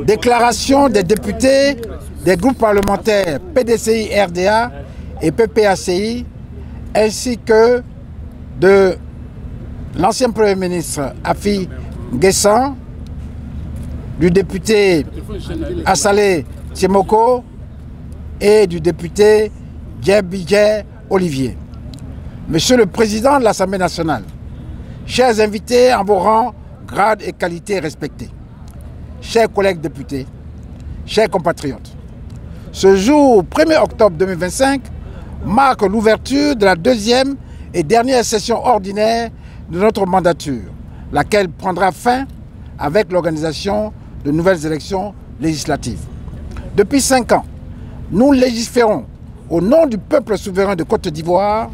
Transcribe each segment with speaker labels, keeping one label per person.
Speaker 1: Déclaration des députés des groupes parlementaires PDCI-RDA et PPACI, ainsi que de l'ancien Premier ministre Afi N'Guessan, du député Assalé Tiemoko et du député Djebidje Olivier. Monsieur le Président de l'Assemblée nationale, chers invités en vos rangs, grades et qualités respectés, chers collègues députés, chers compatriotes, ce jour 1er octobre 2025 marque l'ouverture de la deuxième et dernière session ordinaire de notre mandature, laquelle prendra fin avec l'organisation de nouvelles élections législatives. Depuis 5 ans, nous légiférons au nom du peuple souverain de Côte d'Ivoire.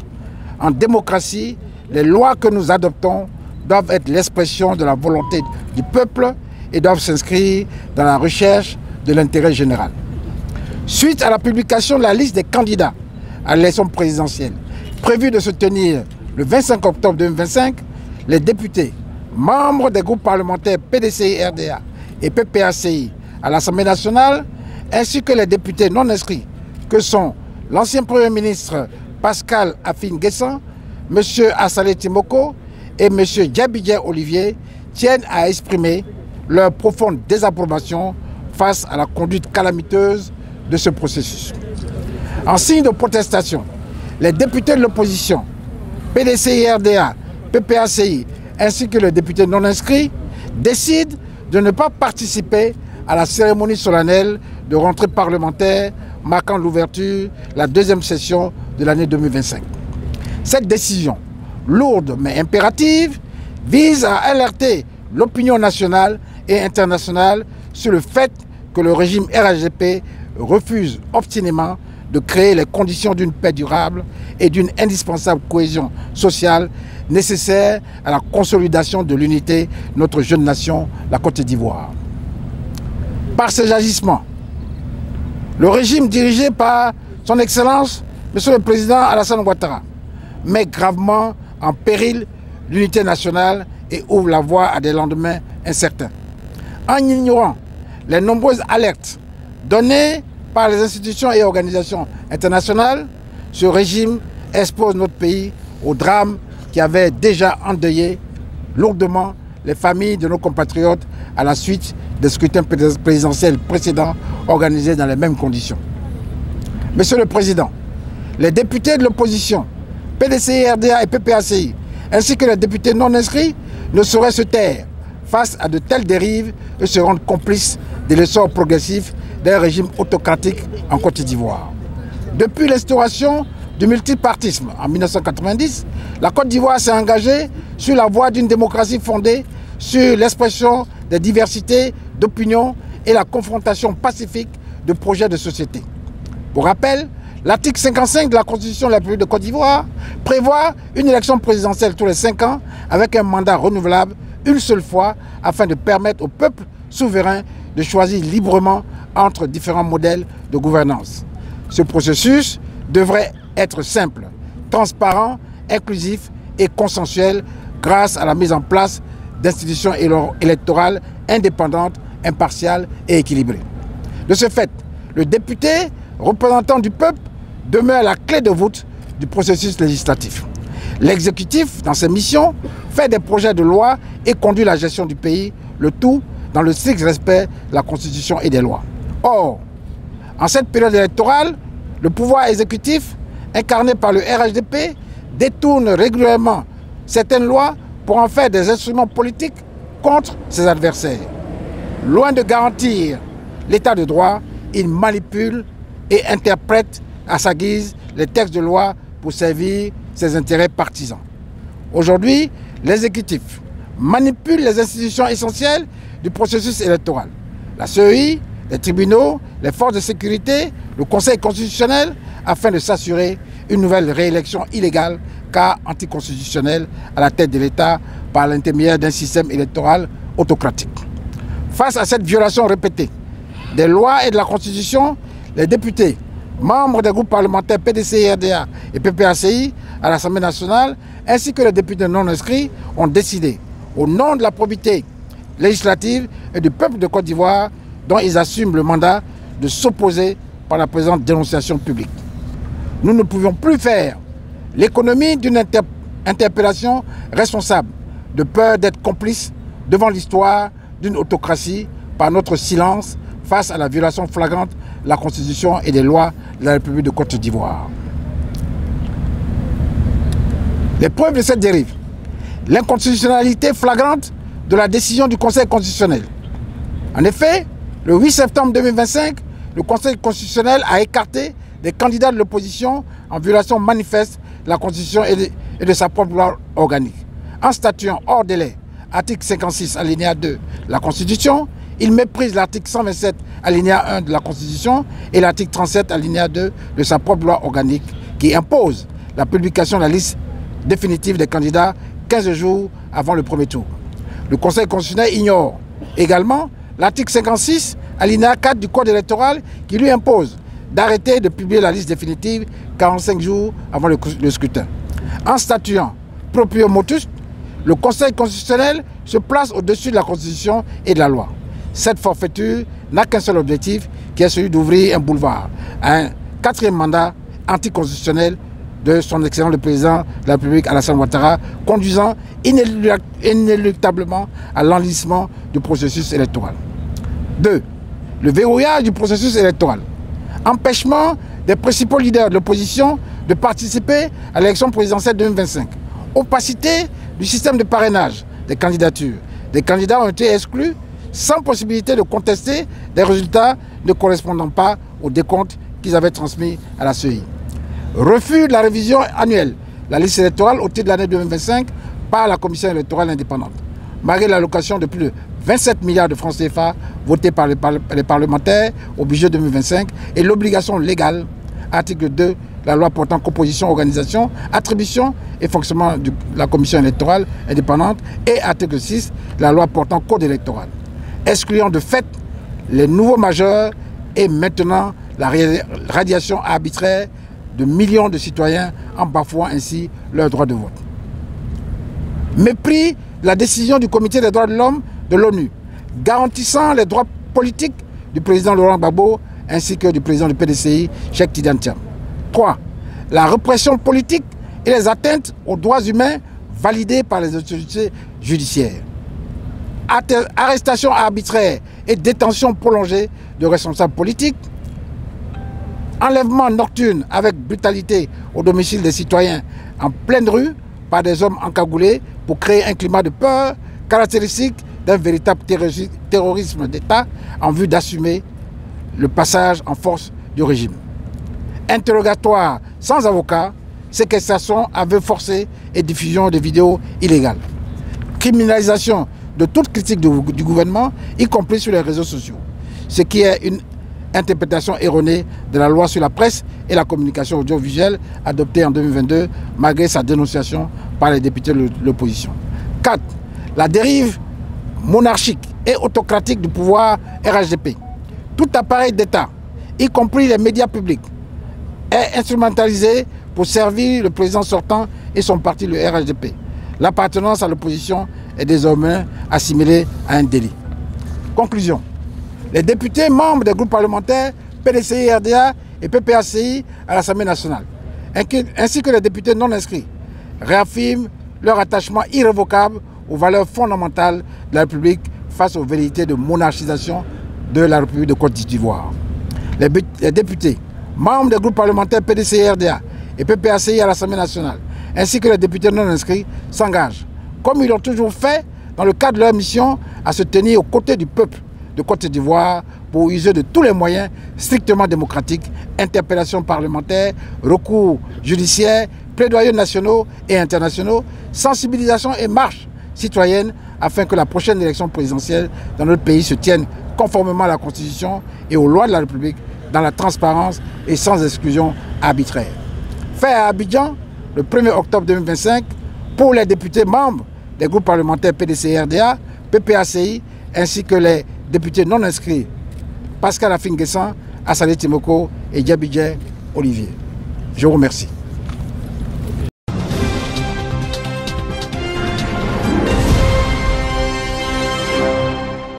Speaker 1: En démocratie, les lois que nous adoptons doivent être l'expression de la volonté du peuple et doivent s'inscrire dans la recherche de l'intérêt général. Suite à la publication de la liste des candidats à l'élection présidentielle prévue de se tenir le 25 octobre 2025, les députés, membres des groupes parlementaires PDCI-RDA et PPACI à l'Assemblée nationale, ainsi que les députés non inscrits que sont l'ancien Premier ministre Pascal Afi N'Guessan, M. Assalé Tiemoko et M. Djebidje Olivier tiennent à exprimer leur profonde désapprobation face à la conduite calamiteuse de ce processus. En signe de protestation, les députés de l'opposition, PDCI-RDA, PPACI, ainsi que les députés non inscrits, décident de ne pas participer à la cérémonie solennelle de rentrée parlementaire marquant l'ouverture de la deuxième session de l'année 2025. Cette décision, lourde mais impérative, vise à alerter l'opinion nationale et internationale sur le fait que le régime RHDP refuse obstinément de créer les conditions d'une paix durable et d'une indispensable cohésion sociale nécessaire à la consolidation de l'unité de notre jeune nation, la Côte d'Ivoire. Par ces agissements, le régime dirigé par son Excellence, Monsieur le Président Alassane Ouattara, met gravement en péril l'unité nationale et ouvre la voie à des lendemains incertains. En ignorant les nombreuses alertes données par les institutions et organisations internationales, ce régime expose notre pays au drame qui avait déjà endeuillé lourdement les familles de nos compatriotes à la suite des scrutins présidentiels précédents organisés dans les mêmes conditions. Monsieur le Président, les députés de l'opposition, PDCI-RDA et PPACI, ainsi que les députés non inscrits, ne sauraient se taire face à de telles dérives et se rendre complices de l'essor progressif d'un régime autocratique en Côte d'Ivoire. Depuis l'instauration du multipartisme en 1990, la Côte d'Ivoire s'est engagée sur la voie d'une démocratie fondée sur l'expression des diversités d'opinions et la confrontation pacifique de projets de société. Pour rappel, l'article 55 de la Constitution de la République de Côte d'Ivoire prévoit une élection présidentielle tous les 5 ans avec un mandat renouvelable une seule fois afin de permettre au peuple souverain de choisir librement entre différents modèles de gouvernance. Ce processus devrait être simple, transparent, inclusif et consensuel grâce à la mise en place d'institutions électorales indépendantes, impartiales et équilibrées. De ce fait, le député représentant du peuple demeure la clé de voûte du processus législatif. L'exécutif, dans ses missions, fait des projets de loi et conduit la gestion du pays, le tout dans le strict respect de la Constitution et des lois. Or, en cette période électorale, le pouvoir exécutif, incarné par le RHDP, détourne régulièrement certaines lois pour en faire des instruments politiques contre ses adversaires. Loin de garantir l'état de droit, il manipule et interprète à sa guise les textes de loi pour servir ses intérêts partisans. Aujourd'hui, l'exécutif manipule les institutions essentielles du processus électoral. La CEI, les tribunaux, les forces de sécurité, le Conseil constitutionnel, afin de s'assurer une nouvelle réélection illégale car anticonstitutionnelle à la tête de l'État par l'intermédiaire d'un système électoral autocratique. Face à cette violation répétée des lois et de la Constitution, les députés, membres des groupes parlementaires PDCI-RDA et PPACI à l'Assemblée nationale, ainsi que les députés non inscrits, ont décidé, au nom de la probité législative et du peuple de Côte d'Ivoire, dont ils assument le mandat de s'opposer par la présente dénonciation publique. Nous ne pouvions plus faire l'économie d'une interpellation responsable, de peur d'être complices devant l'histoire d'une autocratie par notre silence face à la violation flagrante de la Constitution et des lois de la République de Côte d'Ivoire. Les preuves de cette dérive: l'inconstitutionnalité flagrante de la décision du Conseil constitutionnel. En effet, le 8 septembre 2025, le Conseil constitutionnel a écarté des candidats de l'opposition en violation manifeste de la Constitution et de sa propre loi organique. En statuant hors délai, article 56 alinéa 2 de la Constitution, il méprise l'article 127 alinéa 1 de la Constitution et l'article 37 alinéa 2 de sa propre loi organique qui impose la publication de la liste définitive des candidats 15 jours avant le premier tour. Le Conseil constitutionnel ignore également l'article 56 alinéa 4 du Code électoral qui lui impose d'arrêter de publier la liste définitive 45 jours avant le scrutin. En statuant proprio motus, le Conseil constitutionnel se place au-dessus de la Constitution et de la loi. Cette forfaiture n'a qu'un seul objectif, qui est celui d'ouvrir un boulevard à un quatrième mandat anticonstitutionnel de son excellent le président de la République Alassane Ouattara, conduisant inéluctablement à l'enlisement du processus électoral. 2. Le verrouillage du processus électoral. Empêchement des principaux leaders de l'opposition de participer à l'élection présidentielle 2025. Opacité du système de parrainage des candidatures. Des candidats ont été exclus sans possibilité de contester des résultats ne correspondant pas au décompte qu'ils avaient transmis à la CEI. Refus de la révision annuelle de la liste électorale au titre de l'année 2025 par la Commission électorale indépendante. Malgré l'allocation de plus de 27 milliards de francs CFA votés par les parlementaires au budget 2025 et l'obligation légale, article 2, la loi portant composition, organisation, attribution et fonctionnement de la Commission électorale indépendante et article 6, la loi portant code électoral, excluant de fait les nouveaux majeurs et maintenant la radiation arbitraire de millions de citoyens en bafouant ainsi leur droit de vote. Mépris de la décision du Comité des droits de l'homme de l'ONU, garantissant les droits politiques du président Laurent Gbagbo ainsi que du président du PDCI, Cheikh Tidiane Thiam. 3. La répression politique et les atteintes aux droits humains validées par les autorités judiciaires. Arrestation arbitraire et détention prolongée de responsables politiques. Enlèvement nocturne avec brutalité au domicile des citoyens en pleine rue par des hommes encagoulés pour créer un climat de peur caractéristique d'un véritable terrorisme d'État en vue d'assumer le passage en force du régime. Interrogatoire sans avocat, séquestration, aveu forcé et diffusion de vidéos illégales. Criminalisation de toute critique du gouvernement, y compris sur les réseaux sociaux, ce qui est une interprétation erronée de la loi sur la presse et la communication audiovisuelle adoptée en 2022 malgré sa dénonciation par les députés de l'opposition. 4. La dérive monarchique et autocratique du pouvoir RHDP. Tout appareil d'État, y compris les médias publics, est instrumentalisé pour servir le président sortant et son parti, le RHDP. L'appartenance à l'opposition est désormais assimilée à un délit. Conclusion. Les députés membres des groupes parlementaires PDCI, RDA et PPACI à l'Assemblée nationale, ainsi que les députés non inscrits, réaffirment leur attachement irrévocable aux valeurs fondamentales de la République face aux velléités de monarchisation de la République de Côte d'Ivoire. Les députés membres des groupes parlementaires PDCI, RDA et PPACI à l'Assemblée nationale, ainsi que les députés non inscrits, s'engagent, comme ils l'ont toujours fait dans le cadre de leur mission, à se tenir aux côtés du peuple de Côte d'Ivoire pour user de tous les moyens strictement démocratiques, interpellations parlementaires, recours judiciaires, plaidoyers nationaux et internationaux, sensibilisation et marche citoyenne afin que la prochaine élection présidentielle dans notre pays se tienne conformément à la Constitution et aux lois de la République dans la transparence et sans exclusion arbitraire. Fait à Abidjan, le 1er octobre 2025, pour les députés membres des groupes parlementaires PDCI-RDA, PPACI, ainsi que les députés non inscrits Pascal Afinguessan, Assalé Timoko et Diabidje Olivier. Je vous remercie.